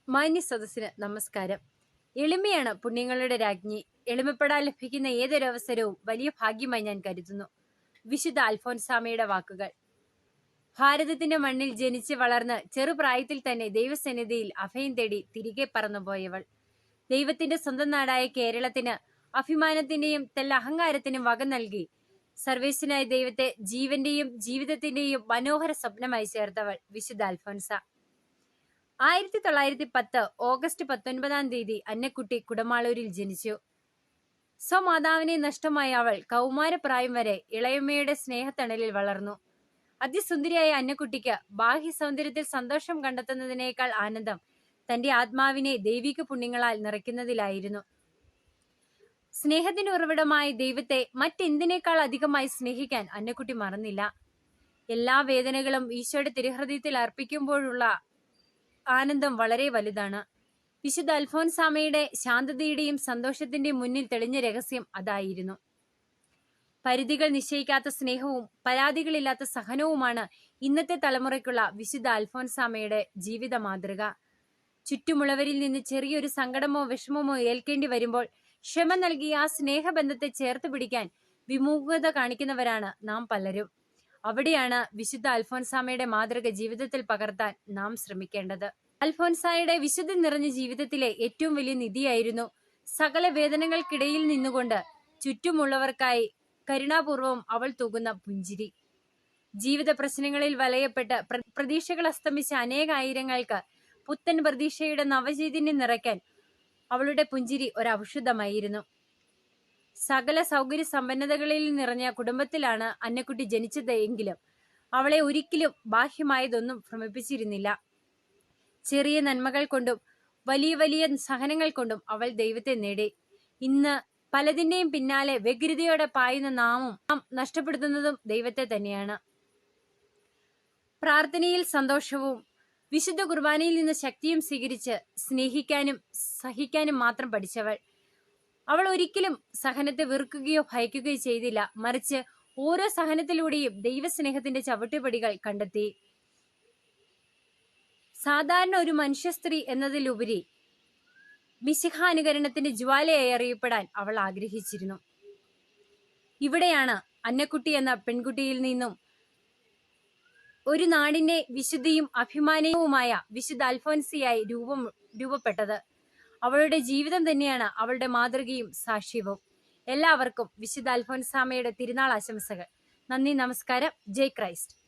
മാന്യ സദസ്സിന് നമസ്കാരം. എളിമയാണ് പുണ്യങ്ങളുടെ രാജ്ഞി. എളിമപ്പെടാൻ ലഭിക്കുന്ന ഏതൊരവസരവും വലിയ ഭാഗ്യമായി ഞാൻ കരുതുന്നു. വിശുദ്ധ അൽഫോൻസാമയുടെ വാക്കുകൾ. ഭാരതത്തിന്റെ മണ്ണിൽ ജനിച്ച് വളർന്ന് ചെറുപ്രായത്തിൽ തന്നെ ദൈവസന്നിധിയിൽ അഭയം തേടി തിരികെ പറന്നുപോയവൾ. ദൈവത്തിന്റെ സ്വന്തം നാടായ കേരളത്തിന് അഭിമാനത്തിന്റെയും അഹങ്കാരത്തിനും വക നൽകി സർവേശ്വരനായ ദൈവത്തെ ജീവന്റെയും ജീവിതത്തിന്റെയും മനോഹര സ്വപ്നമായി ചേർത്തവൾ വിശുദ്ധ അൽഫോൻസ. 1910 ഓഗസ്റ്റ് 19 അന്നക്കുട്ടി കുടമാളൂരിൽ ജനിച്ചു. സ്വമാതാവിനെ നഷ്ടമായ അവൾ കൗമാരപ്രായം വരെ ഇളയമ്മയുടെ സ്നേഹത്തണലിൽ വളർന്നു. അതിസുന്ദരിയായ അന്നക്കുട്ടിക്ക് ബാഹ്യ സൗന്ദര്യത്തിൽ സന്തോഷം കണ്ടെത്തുന്നതിനേക്കാൾ ആനന്ദം തന്റെ ആത്മാവിനെ ദൈവിക പുണ്യങ്ങളാൽ നിറയ്ക്കുന്നതിലായിരുന്നു. സ്നേഹത്തിന് ഉറവിടമായ ദൈവത്തെ മറ്റെന്തിനേക്കാൾ അധികമായി സ്നേഹിക്കാൻ അന്നക്കുട്ടി മറന്നില്ല. എല്ലാ വേദനകളും ഈശോയുടെ തിരുഹൃദയത്തിൽ അർപ്പിക്കുമ്പോഴുള്ള ആനന്ദം വളരെ വലുതാണ്. വിശുദ്ധ അൽഫോൻസാമയുടെ ശാന്തതയുടെയും സന്തോഷത്തിന്റെയും മുന്നിൽ തെളിഞ്ഞ രഹസ്യം അതായിരുന്നു. പരിധികൾ നിശ്ചയിക്കാത്ത സ്നേഹവും പരാതികളില്ലാത്ത സഹനവുമാണ് ഇന്നത്തെ തലമുറയ്ക്കുള്ള വിശുദ്ധ അൽഫോൻസാമയുടെ ജീവിത മാതൃക. ചുറ്റുമുള്ളവരിൽ നിന്ന് ചെറിയൊരു സങ്കടമോ വിഷമമോ ഏൽക്കേണ്ടി വരുമ്പോൾ ക്ഷമ നൽകി ആ സ്നേഹബന്ധത്തെ ചേർത്ത് പിടിക്കാൻ വിമുഖത കാണിക്കുന്നവരാണ് നാം പലരും. അവിടെയാണ് വിശുദ്ധ അൽഫോൻസാമയുടെ മാതൃക ജീവിതത്തിൽ പകർത്താൻ നാം ശ്രമിക്കേണ്ടത്. അൽഫോൻസായുടെ വിശുദ്ധി നിറഞ്ഞ ജീവിതത്തിലെ ഏറ്റവും വലിയ നിധിയായിരുന്നു സകല വേദനകൾക്കിടയിൽ നിന്നുകൊണ്ട് ചുറ്റുമുള്ളവർക്കായി കരുണാപൂർവം അവൾ തൂകുന്ന പുഞ്ചിരി. ജീവിത പ്രശ്നങ്ങളിൽ വലയപ്പെട്ട് പ്രതീക്ഷകൾ അസ്തമിച്ച അനേകായിരങ്ങൾക്ക് പുത്തൻ പ്രതീക്ഷയുടെ നവചൈതന്യം നിറയ്ക്കാൻ അവളുടെ പുഞ്ചിരി ഒരു ഔഷധമായിരുന്നു. സകല സൗകര്യ സമ്പന്നതകളിൽ നിറഞ്ഞ കുടുംബത്തിലാണ് അന്നക്കുട്ടി ജനിച്ചത് എങ്കിലും അവളെ ഒരിക്കലും ബാഹ്യമായതൊന്നും ഭ്രമിപ്പിച്ചിരുന്നില്ല. ചെറിയ നന്മകൾ കൊണ്ടും വലിയ വലിയ സഹനങ്ങൾ കൊണ്ടും അവൾ ദൈവത്തെ നേടി. ഇന്ന് പലതിന്റെയും പിന്നാലെ വ്യഗ്രതയോടെ പായുന്ന നാം നഷ്ടപ്പെടുത്തുന്നതും ദൈവത്തെ തന്നെയാണ്. പ്രാർത്ഥനയിൽ സന്തോഷവും വിശുദ്ധ കുർബാനയിൽ നിന്ന് ശക്തിയും സ്വീകരിച്ച് സ്നേഹിക്കാനും സഹിക്കാനും മാത്രം പഠിച്ചവൾ. അവൾ ഒരിക്കലും സഹനത്തെ വെറുക്കുകയോ ഭയക്കുകയോ ചെയ്തില്ല. മറിച്ച് ഓരോ സഹനത്തിലൂടെയും ദൈവസ്നേഹത്തിന്റെ ചവിട്ടുപടികൾ കണ്ടെത്തി. സാധാരണ ഒരു മനുഷ്യ സ്ത്രീ എന്നതിലുപരി മിശിഹാനുകരണത്തിന്റെ ജ്വാലയായി അറിയപ്പെടാൻ അവൾ ആഗ്രഹിച്ചിരുന്നു. ഇവിടെയാണ് അന്നക്കുട്ടി എന്ന പെൺകുട്ടിയിൽ നിന്നും ഒരു നാടിന്റെ വിശുദ്ധിയും അഭിമാനവുമായ വിശുദ്ധ അൽഫോൻസിയായി രൂപപ്പെട്ടത്. അവളുടെ ജീവിതം തന്നെയാണ് അവളുടെ മാതൃകയും സാക്ഷ്യവും. എല്ലാവർക്കും വിശുദ്ധ അൽഫോൻസാമയുടെ തിരുനാൾ ആശംസകൾ. നന്ദി, നമസ്കാരം. ജയ് ക്രൈസ്റ്റ്.